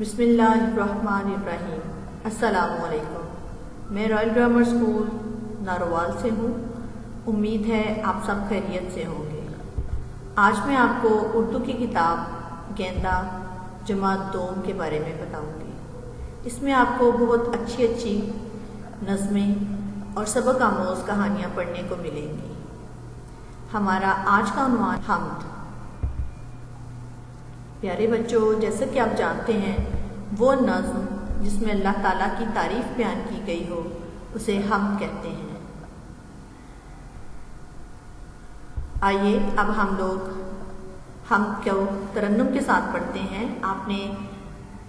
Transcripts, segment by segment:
بسم اللہ الرحمن الرحیم۔ السلام علیکم۔ میں رائل گرامر اسکول ناروال سے ہوں۔ امید ہے آپ سب خیریت سے ہوں گے۔ آج میں آپ کو اردو کی کتاب گیندا جماعت دوم کے بارے میں بتاؤں گی۔ اس میں آپ کو بہت اچھی نظمیں اور سبق آموز کہانیاں پڑھنے کو ملیں گی۔ ہمارا آج کا عنوان حمد۔ پیارے بچوں، جیسا کہ آپ جانتے ہیں وہ نظم جس میں اللہ تعالیٰ کی تعریف بیان کی گئی ہو اسے حمد کہتے ہیں۔ آئیے اب ہم لوگ حمد کو ترنم کے ساتھ پڑھتے ہیں۔ آپ نے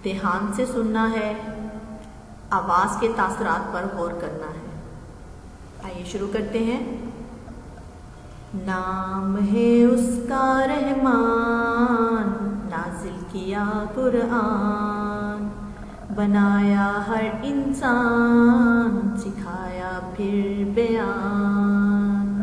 دھیان سے سننا ہے، آواز کے تاثرات پر غور کرنا ہے۔ آئیے شروع کرتے ہیں۔ نام ہے اس کا رحمان، نازل کیا قرآن، بنایا ہر انسان، سکھایا پھر بیان،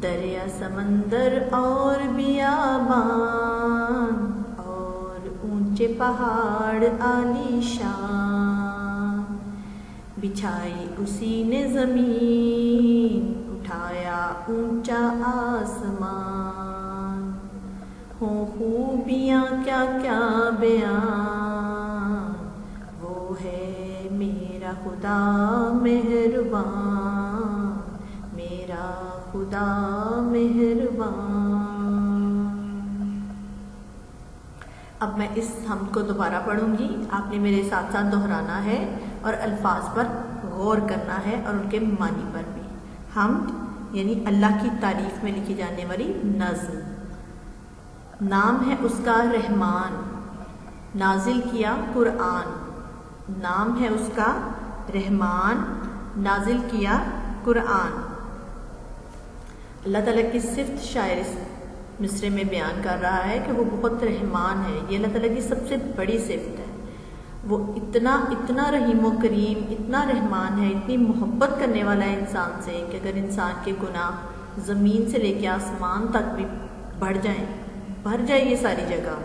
دریا سمندر اور بیابان اور اونچے پہاڑ عالی شان، بچھائی اسی نے زمین، اٹھایا اونچا آسمان، ہوں خوبیاں کیا کیا بیان، وہ ہے میرا خدا مہربان، میرا خدا مہربان۔ اب میں اس حمد کو دوبارہ پڑھوں گی، آپ نے میرے ساتھ ساتھ دہرانا ہے اور الفاظ پر غور کرنا ہے اور ان کے معنی پر بھی۔ حمد یعنی اللہ کی تعریف میں لکھی جانے والی نظم۔ نام ہے اس کا رحمان، نازل کیا قرآن۔ نام ہے اس کا رحمان، نازل کیا قرآن۔ اللہ تعالیٰ کی صفت شاعر اس مصرے میں بیان کر رہا ہے کہ وہ بہت رحمان ہے۔ یہ اللہ تعالیٰ کی سب سے بڑی صفت ہے۔ وہ اتنا رحیم و کریم، اتنا رحمان ہے، اتنی محبت کرنے والا ہے انسان سے کہ اگر انسان کے گناہ زمین سے لے کے آسمان تک بھی بڑھ جائیں، بھر جائے یہ ساری جگہ،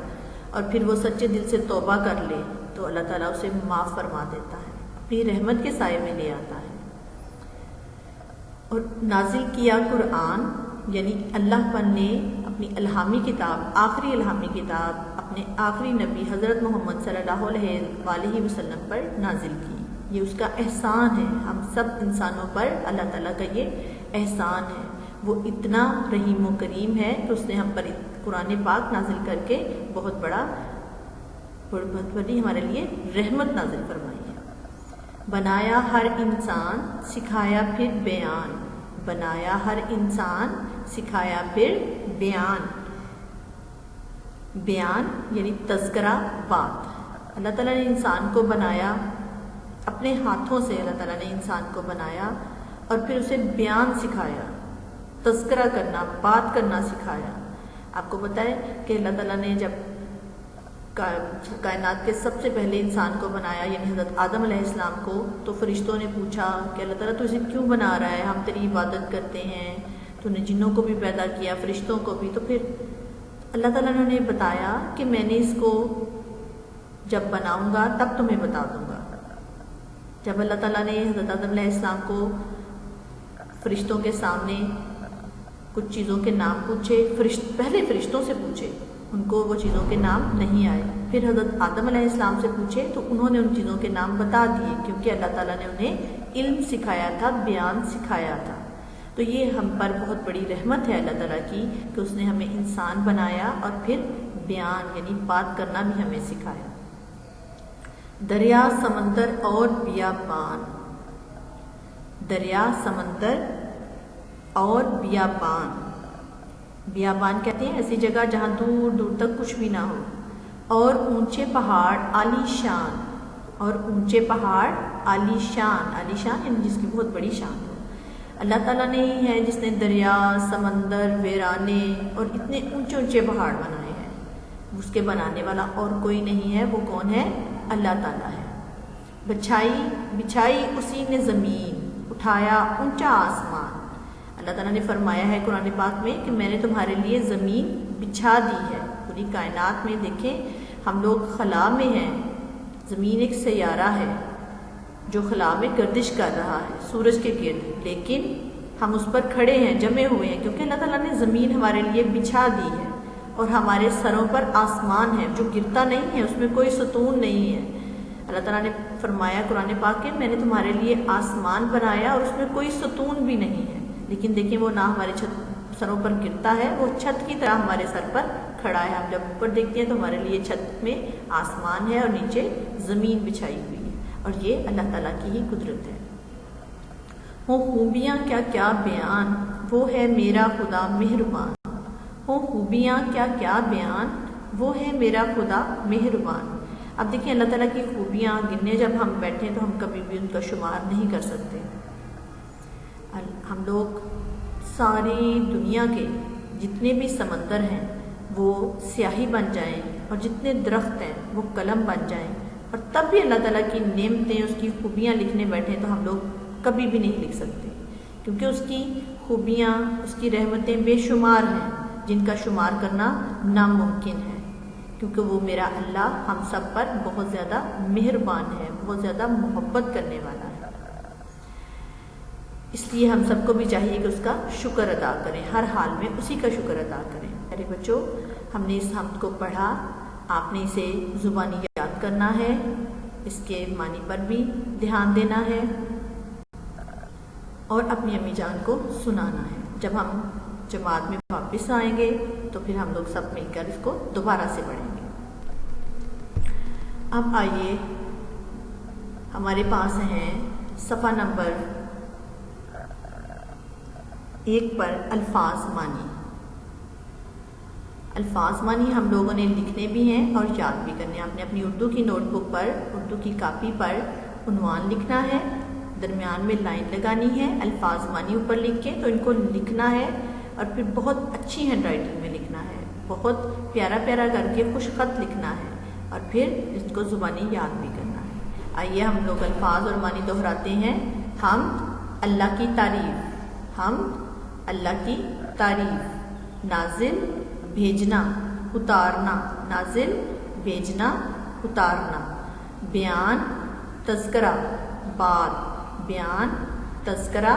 اور پھر وہ سچے دل سے توبہ کر لے تو اللہ تعالیٰ اسے معاف فرما دیتا ہے، اپنی رحمت کے سائے میں لے آتا ہے۔ اور نازل کیا قرآن یعنی اللہ پر نے اپنی الہامی کتاب، آخری الہامی کتاب اپنے آخری نبی حضرت محمد صلی اللہ علیہ وآلہ وسلم پر نازل کی۔ یہ اس کا احسان ہے، ہم سب انسانوں پر اللہ تعالیٰ کا یہ احسان ہے۔ وہ اتنا رحیم و کریم ہے کہ اس نے ہم پر قرآن پاک نازل کر کے بہت بڑی ہمارے لیے رحمت نازل فرمائی ہے۔ بنایا ہر انسان، سکھایا پھر بیان۔ بنایا ہر انسان، سکھایا پھر بیان۔ بیان یعنی تذکرہ، بات۔ اللہ تعالیٰ نے انسان کو بنایا، اپنے ہاتھوں سے اللہ تعالیٰ نے انسان کو بنایا اور پھر اسے بیان سکھایا، تذکرہ کرنا، بات کرنا سکھایا۔ آپ کو پتہ ہے کہ اللہ تعالیٰ نے جب کائنات کے سب سے پہلے انسان کو بنایا یعنی حضرت آدم علیہ السلام کو، تو فرشتوں نے پوچھا کہ اللہ تعالیٰ تو اسے کیوں بنا رہا ہے، ہم تیری عبادت کرتے ہیں، تو نے جنوں کو بھی پیدا کیا، فرشتوں کو بھی۔ تو پھر اللہ تعالیٰ نے بتایا کہ میں نے اس کو جب بناؤں گا تب تمہیں بتا دوں گا۔ جب اللہ تعالیٰ نے حضرت آدم علیہ السلام کو فرشتوں کے سامنے کچھ چیزوں کے نام پوچھے، پہلے فرشتوں سے پوچھے، ان کو وہ چیزوں کے نام نہیں آئے، پھر حضرت آدم علیہ السلام سے پوچھے تو انہوں نے ان چیزوں کے نام بتا دیے، کیونکہ اللہ تعالیٰ نے انہیں علم سکھایا تھا، بیان سکھایا تھا۔ تو یہ ہم پر بہت بڑی رحمت ہے اللہ تعالیٰ کی کہ اس نے ہمیں انسان بنایا اور پھر بیان یعنی بات کرنا بھی ہمیں سکھایا۔ دریا سمندر اور بیابان۔ دریا سمندر اور بیابان۔ بیابان کہتے ہیں ایسی جگہ جہاں دور دور تک کچھ بھی نہ ہو، اور اونچے پہاڑ عالی شان۔ اور اونچے پہاڑ عالی شان، عالی شان یعنی جس کی بہت بڑی شان ہو۔ اللہ تعالیٰ نے ہی ہے جس نے دریا، سمندر، ویرانے اور اتنے اونچے اونچے پہاڑ بنائے ہیں۔ اس کے بنانے والا اور کوئی نہیں ہے، وہ کون ہے؟ اللہ تعالیٰ ہے۔ بچھائی اسی نے زمین، اٹھایا اونچا آسمان۔ اللہ تعالیٰ نے فرمایا ہے قرآن پاک میں کہ میں نے تمہارے لیے زمین بچھا دی ہے۔ پوری کائنات میں دیکھیں، ہم لوگ خلا میں ہیں، زمین ایک سیارہ ہے جو خلا میں گردش کر رہا ہے سورج کے گرد، لیکن ہم اس پر کھڑے ہیں، جمے ہوئے ہیں، کیونکہ اللہ تعالیٰ نے زمین ہمارے لیے بچھا دی ہے، اور ہمارے سروں پر آسمان ہے جو گرتا نہیں ہے، اس میں کوئی ستون نہیں ہے۔ اللہ تعالیٰ نے فرمایا قرآن پاک کہ میں نے تمہارے لیے آسمان بنایا اور اس میں کوئی ستون بھی نہیں ہے، لیکن دیکھیں وہ نہ ہمارے سروں پر گرتا ہے، وہ چھت کی طرح ہمارے سر پر کھڑا ہے۔ ہم جب اوپر دیکھتے ہیں تو ہمارے لیے چھت میں آسمان ہے اور نیچے زمین بچھائی ہوئی ہے، اور یہ اللہ تعالیٰ کی ہی قدرت ہے۔ ہوں خوبیاں کیا کیا بیان، وہ ہے میرا خدا مہربان۔ ہوں خوبیاں کیا کیا بیان، وہ ہے میرا خدا مہربان۔ اب دیکھیں اللہ تعالیٰ کی خوبیاں گننے جب ہم بیٹھیں تو ہم کبھی بھی ان کا شمار نہیں کر سکتے۔ ہم لوگ ساری دنیا کے جتنے بھی سمندر ہیں وہ سیاہی بن جائیں، اور جتنے درخت ہیں وہ قلم بن جائیں، اور تب بھی اللہ تعالیٰ کی نعمتیں، اس کی خوبیاں لکھنے بیٹھیں تو ہم لوگ کبھی بھی نہیں لکھ سکتے، کیونکہ اس کی خوبیاں، اس کی رحمتیں بے شمار ہیں جن کا شمار کرنا ناممکن ہے، کیونکہ وہ میرا اللہ ہم سب پر بہت زیادہ مہربان ہے، بہت زیادہ محبت کرنے والا ہے۔ اس لیے ہم سب کو بھی چاہیے کہ اس کا شکر ادا کریں، ہر حال میں اسی کا شکر ادا کریں۔ میرے بچوں، ہم نے اس حمد کو پڑھا، آپ نے اسے زبانی یاد کرنا ہے، اس کے معنی پر بھی دھیان دینا ہے، اور اپنی امی جان کو سنانا ہے۔ جب ہم جماعت میں واپس آئیں گے تو پھر ہم لوگ سب مل کر اس کو دوبارہ سے پڑھیں گے۔ اب آئیے، ہمارے پاس ہیں صفحہ نمبر 1 پر الفاظ معنی۔ الفاظ معنی ہم لوگوں نے لکھنے بھی ہیں اور یاد بھی کرنے ہیں۔ آپ نے اپنی اردو کی نوٹ بک پر، اردو کی کاپی پر عنوان لکھنا ہے، درمیان میں لائن لگانی ہے، الفاظ معنی اوپر لکھ کے تو ان کو لکھنا ہے، اور پھر بہت اچھی ہینڈ رائٹنگ میں لکھنا ہے، بہت پیارا پیارا کر کے خوش خط لکھنا ہے، اور پھر اس کو زبانی یاد بھی کرنا ہے۔ آئیے ہم لوگ الفاظ اور معنی دہراتے ہیں۔ حمد اللہ کی تعریف، حمد اللہ کی تعریف، نازل بھیجنا اتارنا، نازل بھیجنا اتارنا، بیان تذکرہ بات، بیان تذکرہ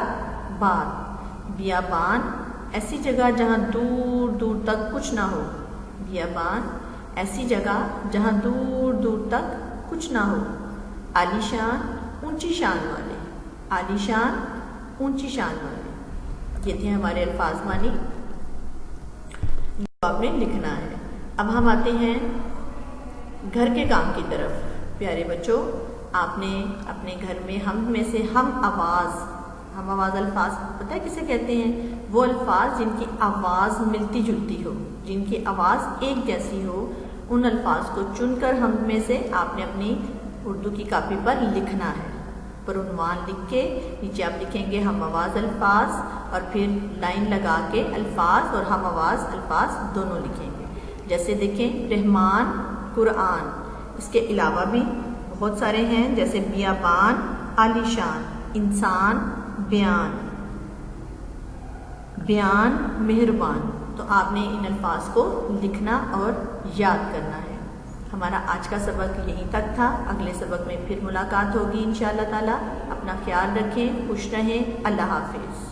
بات، بیابان ایسی جگہ جہاں دور دور تک کچھ نہ ہو، بیابان ایسی جگہ جہاں دور دور تک کچھ نہ ہو، عالی شان اونچی شان والے، عالی شان اونچی شان والے۔ یہ تھے ہمارے الفاظ معنی، جو آپ نے لکھنا ہے۔ اب ہم آتے ہیں گھر کے کام کی طرف۔ پیارے بچوں، آپ نے اپنے گھر میں ہم میں سے ہم آواز الفاظ پتہ ہے کسے کہتے ہیں؟ وہ الفاظ جن کی آواز ملتی جلتی ہو، جن کی آواز ایک جیسی ہو، ان الفاظ کو چن کر ہم میں سے آپ نے اپنی اردو کی کاپی پر لکھنا ہے۔ پر عنوان لکھ کے نیچے آپ لکھیں گے ہم آواز الفاظ، اور پھر لائن لگا کے الفاظ اور ہم آواز الفاظ دونوں لکھیں گے۔ جیسے دیکھیں رحمان قرآن، اس کے علاوہ بھی بہت سارے ہیں، جیسے بیابان عالی شان، انسان بیان، بیان مہربان۔ تو آپ نے ان الفاظ کو لکھنا اور یاد کرنا ہے۔ ہمارا آج کا سبق یہیں تک تھا، اگلے سبق میں پھر ملاقات ہوگی انشاءاللہ تعالی۔ اپنا خیال رکھیں، خوش رہیں، اللہ حافظ۔